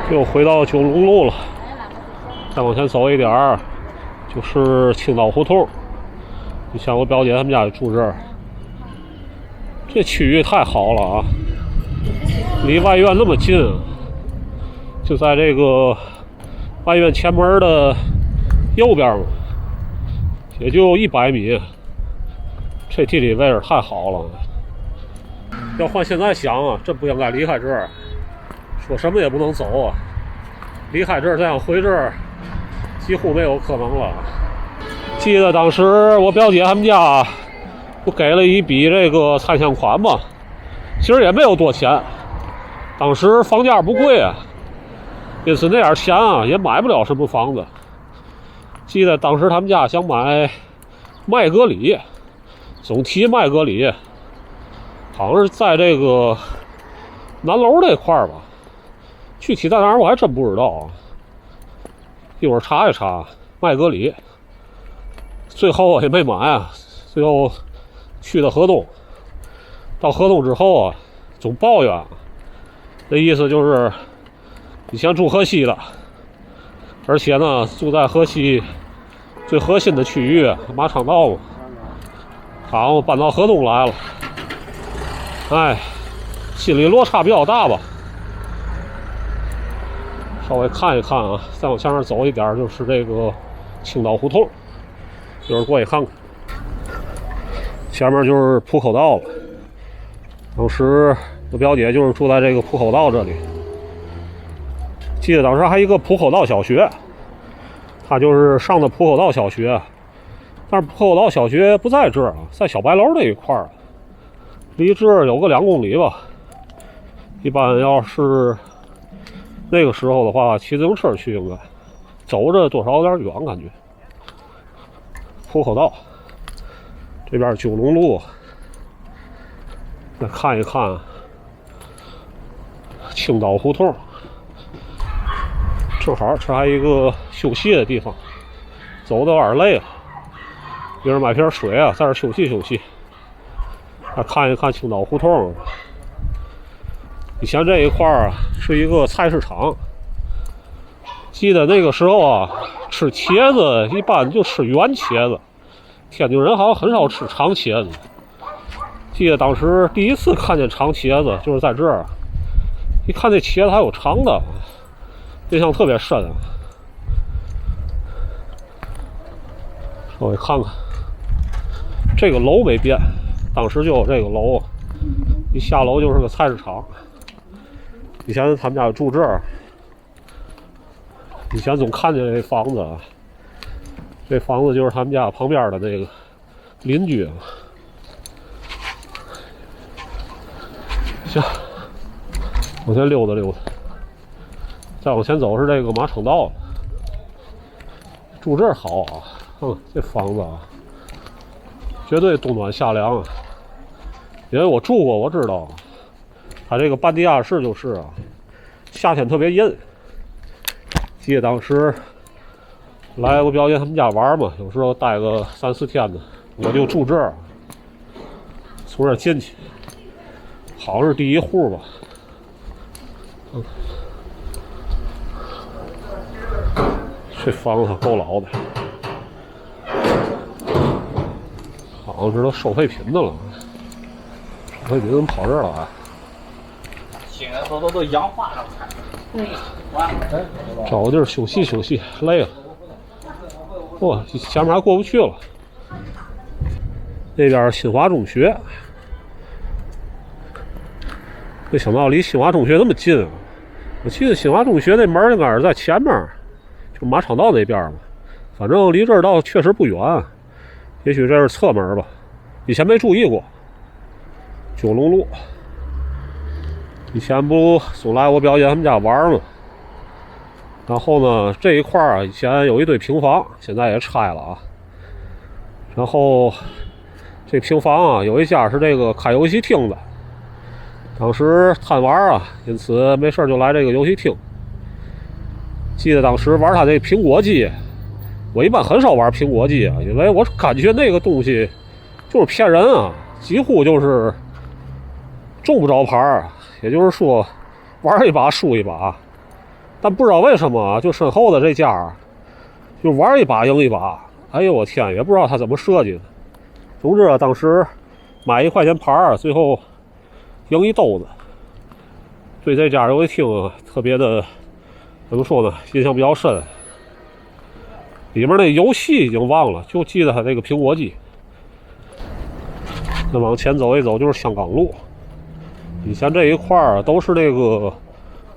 又回到九龙路了，再往前走一点儿，就是青岛胡同。你像我表姐他们家就住这儿，这区域太好了啊，离外院那么近，就在这个外院前门的右边嘛，也就100米。这地理位置太好了，要换现在想啊，真不应该离开这儿。说什么也不能走啊！离开这儿再想回这儿，几乎没有可能了。记得当时我表姐他们家不给了一笔这个拆迁款嘛，其实也没有多钱，当时房价不贵啊，因此那点钱啊也买不了什么房子。记得当时他们家想买麦格里，总提麦格里，好像是在这个南楼这块儿吧。具体在哪儿我还真不知道啊，一会儿查一查。麦格里，最后我也没买啊，最后去的河东。到河东之后啊，总抱怨，那意思就是以前住河西的，而且呢住在河西最核心的区域马场道嘛，好像搬到河东来了，哎，心理落差比较大吧。稍微看一看啊，再往前面走一点就是这个青岛胡同，一会儿过去看看。前面就是浦口道了，当时我表姐就是住在这个浦口道这里。记得当时还有一个浦口道小学，她就是上的浦口道小学，但是浦口道小学不在这儿啊，在小白楼这一块儿，离这儿有个2公里吧。一般要是那个时候的话，骑自行车去应该，走着多少有点远感觉。浦口道这边九龙路，再看一看青岛胡同，正好这还有一个休息的地方，走的有点累了，一人买瓶水啊，在这休息休息。再看一看青岛胡同，以前这一块啊是一个菜市场，记得那个时候啊，吃茄子一般就吃圆茄子，天津人好像很少吃长茄子。记得当时第一次看见长茄子就是在这儿，一看这茄子还有长的，印象特别深啊。稍微看看，这个楼没变，当时就有这个楼，一下楼就是个菜市场。以前他们家住这儿，以前总看见这房子，这房子就是他们家旁边的那个邻居。行，往前溜达溜达，再往前走是这个马场道。住这儿好啊，这房子啊，绝对冬暖夏凉啊，因为我住过，我知道。它这个半地下室就是啊，夏天特别阴。记得当时来我表姐他们家玩嘛，有时候待个3、4天的，我就住这儿，从这儿进去，好像是第1户吧。这房子够老的，好像是都收废品的了。收废品怎么跑这儿了啊？现在都氧化了。找个地儿休息休息，累了。哇，前面还过不去了。那边新华中学，没想到离新华中学那么近啊！我记得新华中学那门应该是在前面，就马场道那边嘛。反正离这儿倒确实不远，也许这是侧门吧，以前没注意过。九龙路。以前不总来我表姐他们家玩嘛，然后呢这一块啊以前有一堆平房，现在也拆了啊。然后这平房啊有一家是这个开游戏厅的，当时贪玩啊，因此没事就来这个游戏厅。记得当时玩他这苹果机，我一般很少玩苹果机啊，因为我感觉那个东西就是骗人啊，几乎就是中不着牌，也就是说玩一把输一把。但不知道为什么啊，就身后的这家就玩一把赢一把。哎呦我天，也不知道他怎么设计的。总之啊，当时买1块钱牌儿，最后赢一兜子。对这家游戏厅啊特别的怎么说呢，印象比较深。里面那游戏已经忘了，就记得他那个苹果机。那往前走一走就是香港路。以前这一块儿都是那个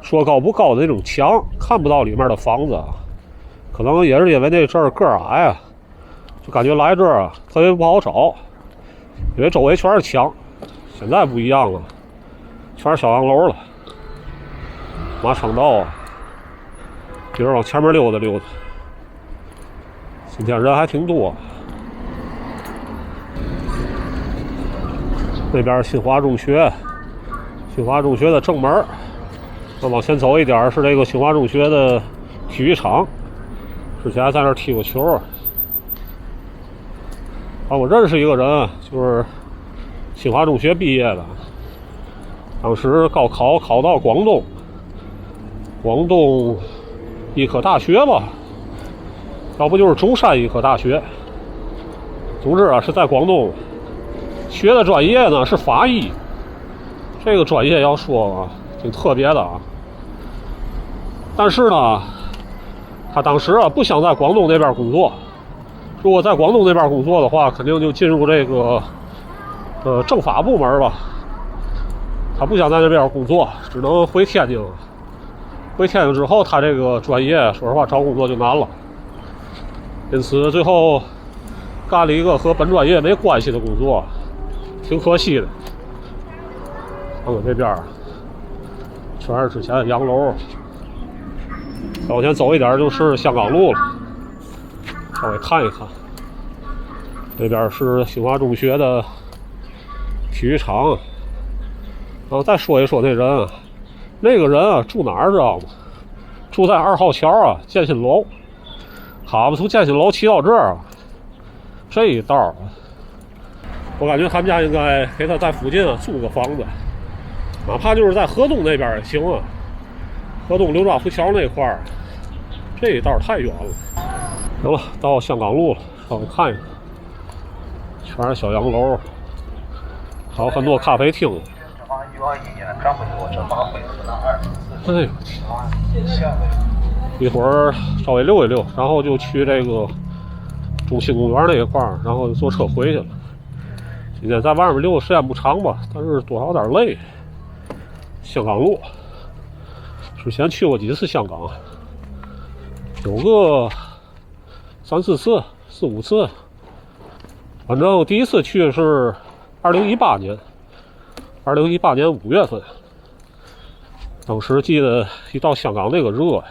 说高不高的那种墙，看不到里面的房子。可能也是因为那阵儿个儿矮啊，就感觉来这儿啊特别不好找，因为周围全是墙。现在不一样了，全是小洋楼了。马场道啊，一会儿往前面溜达溜达。今天人还挺多。那边新华中学，新华中学的正门。那往前走一点是这个新华中学的体育场，之前还在那儿踢过球。啊，我认识一个人，就是新华中学毕业的，当时高考考到广东医科大学吧，要不就是中山医科大学。总之啊，是在广东学的专业呢是法医。这个专业要说啊，挺特别的啊。但是呢，他当时啊不想在广东那边工作。如果在广东那边工作的话，肯定就进入这个政法部门吧。他不想在那边工作，只能回天津。回天津之后，他这个专业说实话找工作就难了，因此最后干了一个和本专业没关系的工作，挺可惜的。看看这边全是之前的洋楼，再往前走一点就是香港路了，稍微看一看。这边是新华中学的体育场。然后再说一说那人，那个人啊住哪儿知道吗？住在2号桥啊，建新楼。好嘛，从建新楼骑到这儿，这一道，我感觉他们家应该给他在附近啊租个房子，哪怕就是在河东那边也行啊。河东刘庄浮桥那块儿，这一道太远了。行了，到香港路了，稍微看一看，全是小洋楼，还有很多咖啡厅。哎呦天！一会儿稍微溜一溜，然后就去这个中心公园那一块儿，然后坐车回去了。今天在外面溜的时间不长吧，但是多少有点累。香港路，之前去过几次香港，有个3、4次、4、5次。反正第一次去是2018年5月份。当时记得一到香港那个热。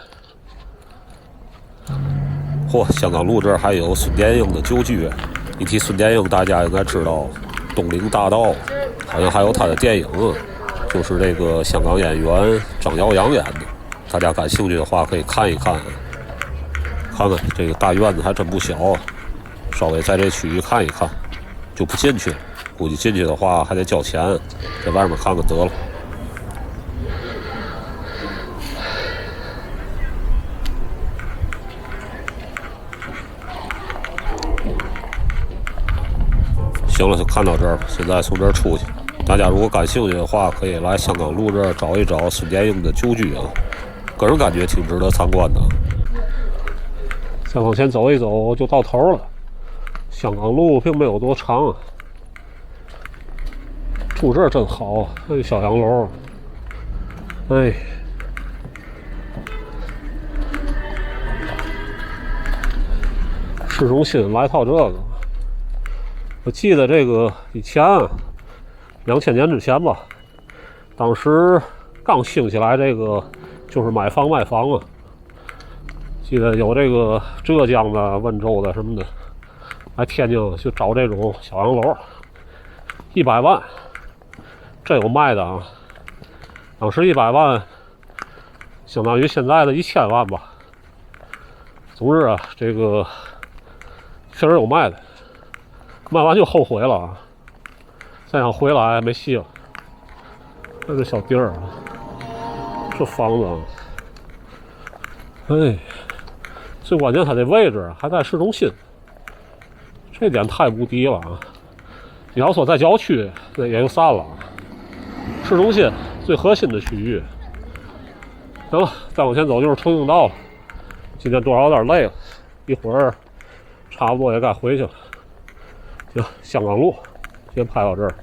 嚯，香港路这儿还有孙殿英的旧居。一提孙殿英，大家应该知道东陵大道，好像还有他的电影，就是这个香港演员张耀扬演的。大家感兴趣的话可以看一看。看看这个大院子还真不小啊，稍微在这区域看一看，就不进去了。估计进去的话还得交钱，在外面看看得了。行了，就看到这儿吧。现在从这儿出去，大家如果感兴趣的话，可以来香港路这儿找一找孙殿英的旧居啊。个人感觉挺值得参观的。再往前走一走就到头了。香港路并没有多长啊。住这儿真好，那小洋楼，哎，市中心来套这个。我记得这个以前2000年之前吧，当时刚兴起来这个就是买房卖房啊。记得有这个浙江的、温州的什么的，来天津就找这种小洋楼，100万，这有卖的啊。当时100万相当于现在的1000万吧。总之啊，这个确实有卖的。卖完就后悔了啊，再想回来没戏了。这个小地儿啊，这房子啊，哎，最关键它这位置还在市中心，这点太无敌了啊！你要说在郊区，那也就散了。市中心最核心的区域。行了，再往前走就是重庆道了。今天多少有点累了，一会儿差不多也该回去了。行，香港路先拍到这儿。